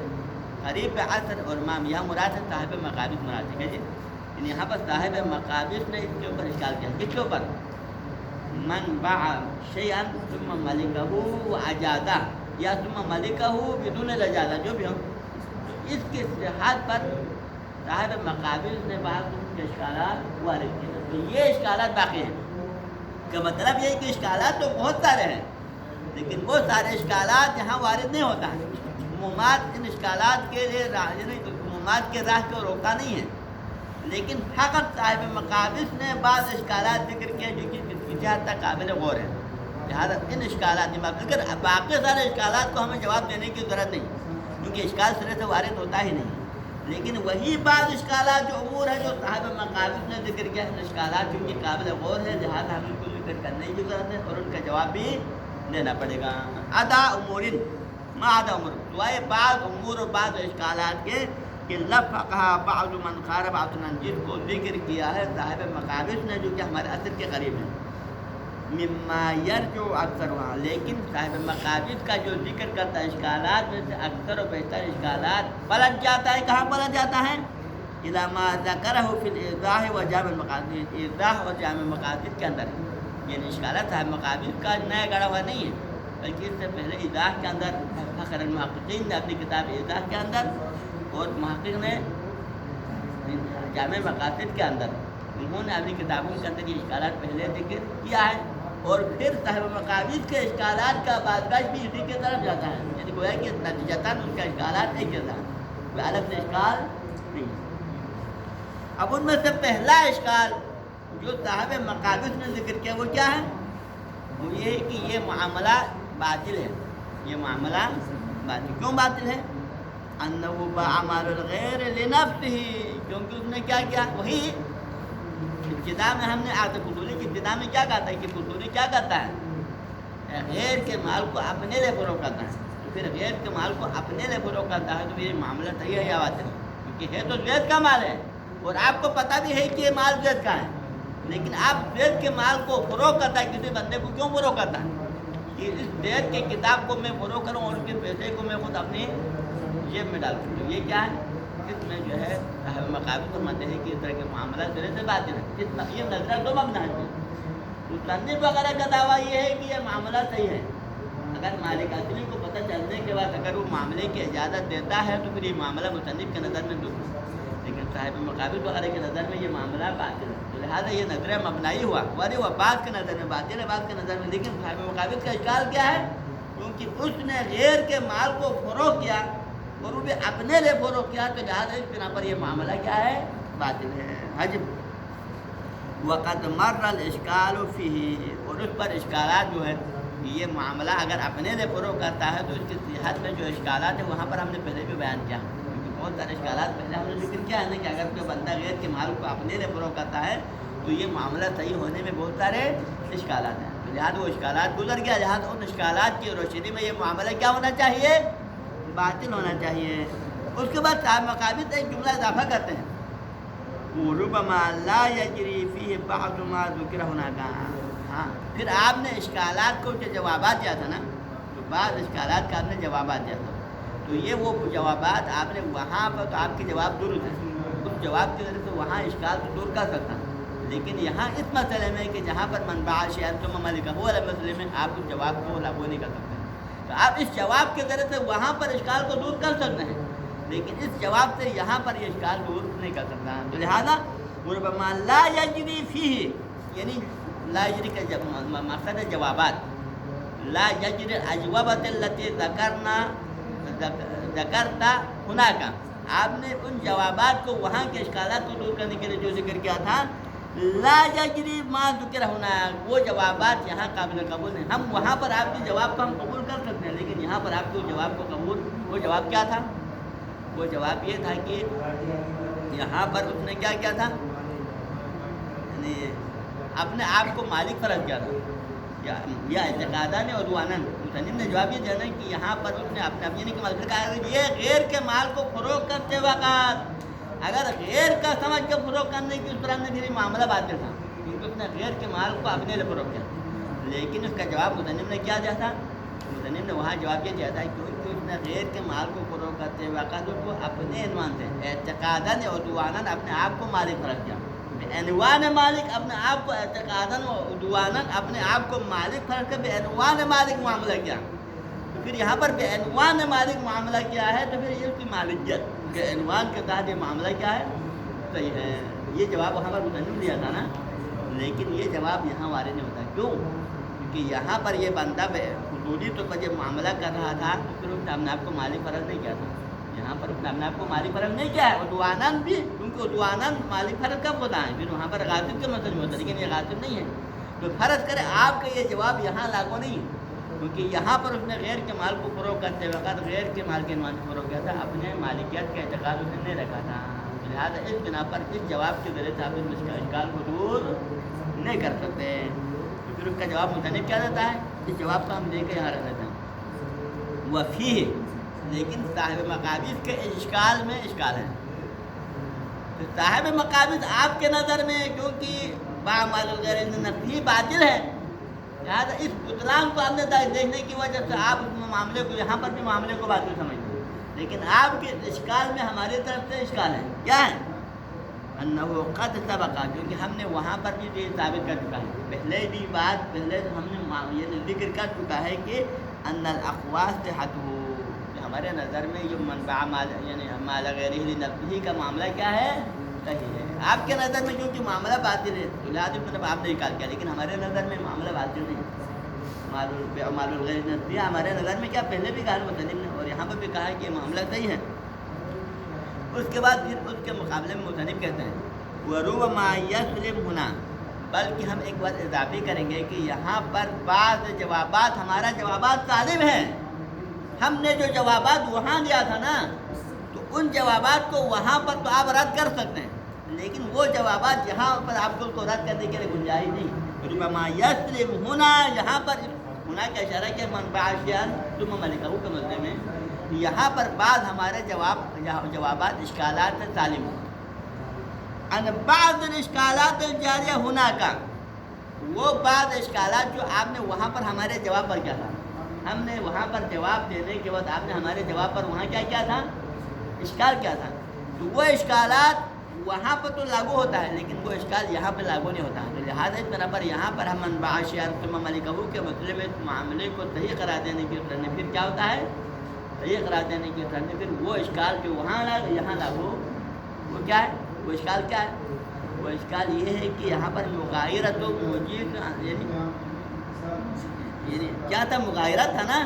قریب عصر اور امام، یہاں مراد ہے صاحب مقابض مراد ہے جی. یہاں پر صاحب مقابض نے اس کے اوپر اشکال کیا، کس کے اوپر، من باع شیئا ثم ملکہ وعجازہ یا ثم ملکہ بدون الاجازہ، جو بھی ہو، اس کی صحت پر صاحب مقابض نے بعض کے اشکالات وارد کیے. تو یہ اشکالات باقی ہیں، کا مطلب یہ ہے کہ اشکالات تو بہت سارے ہیں لیکن وہ سارے اشکالات یہاں وارد نہیں ہوتا ہے. عمومات ان اشکالات کے لیے عمومات کے راہ کو روکا نہیں ہے، لیکن فقط صاحب مقابض نے بعض اشکالات ذکر کیے جو کہ کسی حد تک قابل غور ہے. لہٰذا ان اشکالات میں باقی سارے اشکالات کو ہمیں جواب دینے کی ضرورت نہیں، کیونکہ اشکال سرے سے وارد ہوتا ہی نہیں. لیکن وہی بعض اشکالات جو امور ہے جو صاحب مقابض نے ذکر کیا، ان اشکالات جو کہ قابل غور ہے، لہٰذا ہمیں کو ذکر کرنے کی ضرورت ہے اور ان کا جواب بھی دینا پڑے گا. ادا امور ما عدا امور، سوائے بعض امور اور بعض اشکالات کے کہ لفقہ بعض من قارب عصرنا، جن کو ذکر کیا ہے صاحب مقابض نے جو کہ ہمارے عصر کے قریب ہیں. مما یرجو اکثرها، لیکن صاحب مقابض کا جو ذکر کرتا ہے اشکالات میں سے اکثر و بیشتر اشکالات پلٹ جاتا ہے. کہاں پلٹ جاتا ہے، اذا ما ذکرہ فی الايضاح و جامع المقاصد، ایضاح اور جامع المقاصد کے اندر. یعنی اشکالات صاحب مقابض کا نیا گڑھا ہوا نہیں ہے، بلکہ اس سے پہلے ایضاح کے اندر فخر المحققین نے اپنی کتاب ایضاح کے اندر اور محقق نے جامع مقاصد کے اندر انہوں نے اپنی کتابوں کے اندر یہ اشکالات پہلے ذکر کیا ہے. اور پھر صاحب مقابض کے اشکالات کا بازگشت بھی اسی کی طرف جاتا ہے، یعنی گویا کہ نتیجتاً ان کا اشکالات ایک جیسا ہے، کوئی الگ سے اشکال نہیں. اب ان میں سے پہلا اشکال جو صاحب مقابض نے ذکر کیا وہ کیا ہے، وہ یہ ہے کہ یہ معاملہ باطل ہے. یہ معاملہ باطل کیوں باطل ہے، انہ باع مال الغیر لنفسہ، کیونکہ اس نے کیا کیا، وہی ابتدا میں ہم نے قصوری کی ابتدا میں کیا کہتا ہے کہ قصوری کیا کرتا ہے، غیر کے مال کو اپنے لیے فروغ کرتا ہے. تو پھر غیر کے مال کو اپنے لیے فروغ کرتا ہے تو یہ معاملہ صحیح ہے یا باطل، کیونکہ ہے تو زید کا مال ہے اور آپ کو پتہ بھی ہے کہ یہ مال زید کا ہے، لیکن آپ زید کے مال کو فروغ کرتا ہے، کسی بندے کو کیوں فروغ کرتا ہے کہ اس زید کی کتاب کو میں فروغ کروں اور اس کے پیسے کو میں خود اپنی جیب میں ڈال دوں. یہ کیا ہے، اس میں جو ہے صاحب مقابض فرماتے ہیں کہ اس طرح کے معاملہ ذرے سے باطل ہے. یہ نظرہ دو مبنا ہے. مصنف وغیرہ کا دعویٰ یہ ہے کہ یہ معاملہ صحیح ہے. اگر مالک اصلی کو پتہ چلنے کے بعد اگر وہ معاملے کی اجازت دیتا ہے تو پھر یہ معاملہ مصنف کے نظر میں درست ہے، لیکن صاحب مقابض وغیرہ کے نظر میں یہ معاملہ باطل ہے. تو لہٰذا یہ نظر مبنائی ہوا، ورے وہ بعض کے نظر میں باطل ہے، بعض کے نظر میں. لیکن صاحب مقابض کا اشکال کیا ہے، کیونکہ اس نے غیر کے مال کو فروغ کیا اور وہ بھی اپنے لیے فروغ کیا، تو لہٰذا اس بنا پر یہ معاملہ کیا ہے، باطل ہے. حجم وقت مر الاشکال فیہ، اور اس پر اشکالات جو ہے یہ معاملہ اگر اپنے لیے فروغ کرتا ہے تو اس کی صحت میں جو اشکالات ہیں وہاں پر ہم نے پہلے بھی بیان کیا، کیونکہ بہت سارے اشکالات پہلے ہم نے ذکر کیا ہے نا کہ اگر کوئی بندہ غیر کے مال کو اپنے لیے فروغ کرتا ہے تو یہ معاملہ صحیح ہونے میں بہت سارے اشکالات ہیں. تو لہٰذا وہ اشکالات گزر گیا، لہٰذا ان اشکالات کی روشنی میں یہ معاملہ کیا ہونا چاہیے؟ باطل ہونا چاہیے۔ اس کے بعد صاحب مقابل ایک جملہ اضافہ کرتے ہیں، وَرُبَّمَا لَا يَجْرِي فِيهِ بَعْضُ مَا ذُكِرَ هُنَاكَ۔ ہاں پھر آپ نے اشکالات کو جو جوابات دیا تھا نا، تو بعض اشکالات کا آپ نے جوابات دیا تھا، تو یہ وہ جوابات آپ نے وہاں پر تو آپ کے جواب درست ہیں، اس جواب کے ذریعے سے وہاں اشکال تو دور کر سکتا ہے، لیکن یہاں اس مسئلے میں کہ جہاں پر منبع شیئن ثم ملکہ وہ والے مسئلے میں آپ اس جواب کو لاگو نہیں کر سکتے، تو آپ اس جواب کے ذریعے سے وہاں پر اشکال کو دور کر سکتے ہیں، لیکن اس جواب سے یہاں پر یہ اشکال دور نہیں کر سکتا ہے۔ تو لہٰذا ربما لا یجری فیہ، یعنی لا یجری کا مقصد ہے جوابات، لا یجری اجوبۃ التی ذکرتا ہناک، آپ نے ان جوابات کو وہاں کے اشکالات کو دور کرنے کے لیے جو ذکر کیا تھا، لا یجری ما ذکر ہناک، وہ جوابات یہاں قابل قبول نہیں، ہم وہاں پر آپ کے جواب کو ہم قبول کر سکتے ہیں، لیکن یہاں پر آپ کے جواب کو قبول، وہ جواب کیا تھا؟ وہ جواب یہ تھا کہ یہاں پر اس نے کیا کیا تھا، یعنی اپنے آپ کو مالک فرض کیا تھا، یا اعتقاداً اور عدواناً۔ مصنف نے جواب یہ دیا کہ یہاں پر اس نے اپنے اب یعنی کہ مالک کہا کہ یہ غیر کے مال کو فروغ کرتے وقت اگر غیر کا سمجھ کے فروغ کرنے کی اس طرح نے پھر معاملہ باطل تھا، کیونکہ اس نے غیر کے مال کو اپنے لیے فروغ کیا، لیکن اس کا جواب مصنف نے کیا دیا تھا؟ مصنف نے وہاں جواب یہ دیا تھا کہ اس نے غیر کے مال کو فروغ کرتے وقت اس کو اپنے عنوان سے اعتقاداً اور عدواناً اپنے آپ کو مالک فرض کیا، عنوان مالک اپنے آپ کو اعتقاداً و عدواناً اپنے آپ کو مالک فرض کر بے عنوان مالک معاملہ کیا، تو پھر یہاں پر بے عنوان مالک معاملہ کیا ہے، تو پھر یہ اس کی مالکیت بے عنوان کے تحت یہ معاملہ کیا ہے؟ صحیح ہے۔ یہ جواب وہاں پر مصنف دیا تھا نا، لیکن یہ جواب یہاں وارد نہیں ہوتا، کیوں؟ کیونکہ یہاں پر یہ بندہ حدودی طور پر جب معاملہ کر رہا تھا تو پھر اس نے اپنے آپ کو مالک فرض نہیں کیا تھا، یہاں پر اس نے اپنے آپ کو مالک فرض نہیں کیا ہے، عدواناً بھی، کیونکہ عدواناً مالک فرض کب ہوتا ہے؟ پھر وہاں پر غاصب کے مسئلے میں ہوتا ہے، لیکن یہ غاصب نہیں ہے، تو فرض کرے آپ کا یہ جواب یہاں لاگو نہیں ہے، کیونکہ یہاں پر اس نے غیر کے مال کو فروغ کرتے وقت غیر کے مال کے عنوان سے فروغ کیا تھا، اپنے مالکیت کا اعتقاد اس نے نہیں رکھا تھا، لہٰذا اس بنا پر اس جواب کے ذریعے سے آپ اس اشکال کو دور نہیں کر سکتے، تو پھر اس کا جواب مصنف کیا دیتا ہے؟ اس جواب کو ہم دے کے یہاں رکھ دیتے ہیں، وفیہ، لیکن صاحب مقابض کے اشکال میں اشکال ہے، تو صاحب مقابض آپ کے نظر میں کیونکہ باعمال الغیر نفی باطل ہے، لہٰذا اس بطلان کو آپ نے دیکھنے کی وجہ سے آپ اس معاملے کو یہاں پر بھی معاملے کو باطل سمجھتے ہیں، لیکن آپ کے اشکال میں ہماری طرف سے اشکال ہے، کیا ہے؟ انہو قد سبقا، کیونکہ ہم نے وہاں پر بھی یہ ثابت کر چکا ہے، پہلے بھی بات پہلے ہم نے یہ ذکر کر چکا ہے کہ ان الاقواس صحتہ، ہمارے نظر میں یہ منبع مال یعنی مال غیر لنفسہ کا معاملہ کیا ہے؟ صحیح ہے، آپ کے نظر میں کیونکہ معاملہ باطل ہے تو لہٰذا مطلب آپ نے نکال کیا، لیکن ہمارے نظر میں معاملہ باطل نہیں ہے، مال الغیر لنفسہ ہمارے نظر میں کیا، پہلے بھی کہا مصنف نے اور یہاں پر بھی کہا کہ یہ معاملہ صحیح ہے۔ اس کے بعد پھر اس کے مقابلے میں مصنف کہتے ہیں وَرُبَمَا يَسْلِمْ هُنَا، بلکہ ہم ایک بات اضافی کریں گے کہ یہاں پر بعض جوابات ہمارا جوابات سالم ہیں، ہم نے جو جوابات وہاں دیا تھا نا تو ان جوابات کو وہاں پر تو آپ رد کر سکتے ہیں، لیکن وہ جوابات یہاں پر آپ کو اس کو رد کرنے کے لیے گنجائش نہیں، ربما یسلم ہونا، یہاں پر ہونا کا اشارہ کیا، منبع شیئن ثم ملکہ کے مسئلے میں یہاں پر بعض ہمارے جوابات اشکالات سے سالم ہوں، ان بعض الاشکالات الجاریہ ہونا کا، وہ بعض اشکالات جو آپ نے وہاں پر ہمارے جواب پر کیا تھا، ہم نے وہاں پر جواب دینے کے بعد آپ نے ہمارے جواب پر وہاں کیا کیا تھا، اشکال کیا تھا، تو وہ اشکالات وہاں پر تو لاگو ہوتا ہے لیکن وہ اشکال یہاں پہ لاگو نہیں ہوتا ہے، تو لہٰذا اس بنا پر یہاں پر ہم منبع شیئن ثم ملکہ کے مسئلے میں معاملے کو صحیح قرار دینے کی طرح پھر کیا ہوتا ہے، صحیح قرار دینے کی طرح پھر وہ اشکال جو وہاں یہاں لاگو، وہ کیا ہے، وہ اشکال کیا ہے، وہ اشکال یہ ہے کہ یہاں پر مغایرت و موجب یعنی کیا تھا، مغایرت تھا نا،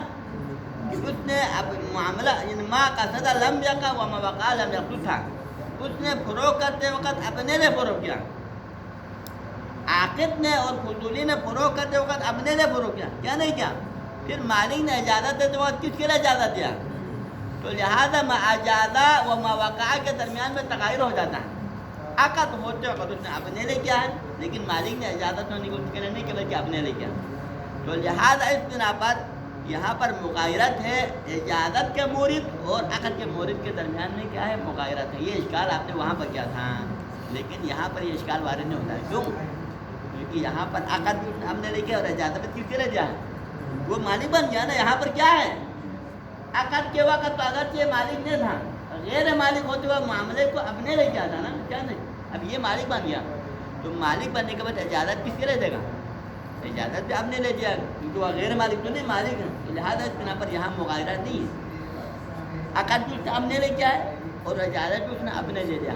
کہ اس نے اب معاملہ یعنی ما قصد لم یقع و ما وقع لم یقصد تھا، اس نے فروغ کرتے وقت اپنے لیے فروغ کیا، عاقد نے اور فضولی نے فروغ کرتے وقت اپنے لیے فروغ کیا، کیا نہیں کیا، پھر مالک نے اجازت دیتے وقت کس کے لیے اجازت دیا، تو لہذا ما اجازہ و ما وقع کے درمیان میں تغیر ہو جاتا ہے، عقد ہوتے وقت اس نے اپنے لیے کیا ہے، لیکن مالک نے اجازت ہونے کو اس کے لیے نہیں کیا بلکہ اپنے لیے کیا، تو لہٰذا اس بنا پر یہاں پر مغایرت ہے اجازت کے مورد اور عقد کے مورد کے درمیان میں کیا ہے؟ مغایرت ہے. یہ اشکال آپ نے وہاں پر کیا تھا، لیکن یہاں پر یہ اشکال وارد نہیں ہوتا ہے. کیوں؟ کیونکہ یہاں پر عقد بھی ہم نے لے کے اور اجازت کس کے لے جائے؟ وہ مالک بن گیا نا. یہاں پر کیا ہے؟ عقد کے وقت تو اگرچہ یہ مالک نہیں تھا، غیر مالک ہوتے ہوئے معاملے کو اپنے لے کیا تھا نا، کیا نہیں؟ اب یہ مالک بن گیا تو مالک بننے کے بعد اجازت کس کے لے دے گا؟ اجازت بھی آپ نے لے دیا کیونکہ وہ غیر مالک تو نہیں، مالک ہے. تو لہٰذا اس بنا پر یہاں مغایرت نہیں ہے. عقد بھی اس نے اپنے لے کیا ہے اور اجازت بھی اس نے اپنے لے دیا،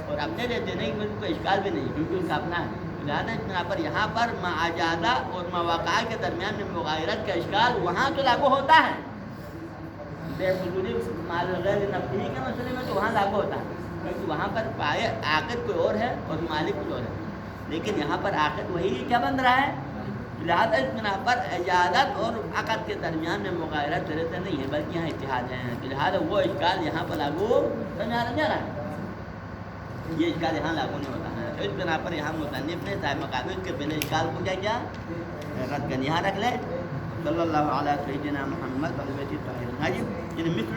اور اپنے لے دینے میں کوئی اشکال بھی نہیں کیونکہ اس کا اپنا ہے. لہٰذا اس بنا پر یہاں پر معاجازہ اور مواقع کے درمیان میں مغایرت کا اشکال وہاں تو لاگو ہوتا ہے. بے فضولی مال غیر نفسی کے مسئلے میں تو وہاں لاگو ہوتا ہے کیونکہ وہاں پر پائے عاقد کوئی اور ہے اور مالک کوئی اور ہے. لیکن یہاں پر عاقد وہی کیا بن رہا ہے. لہٰذا اس بنا پر اجازت اور عقد کے درمیان میں مغایرت رہتے نہیں ہے بلکہ یہاں اتحاد ہے. لہٰذا وہ اشکال یہاں پر لاگو سمجھا رہا ہے. یہ اشکال یہاں لاگو نہیں ہوتا ہے. اس بنا پر یہاں مصنف نے صاحب مقابل کے پہلے اشکال کو کیا رد کر یہاں رکھ لے. صلی اللہ علیہ سیدنا محمد الطاہرین. مثل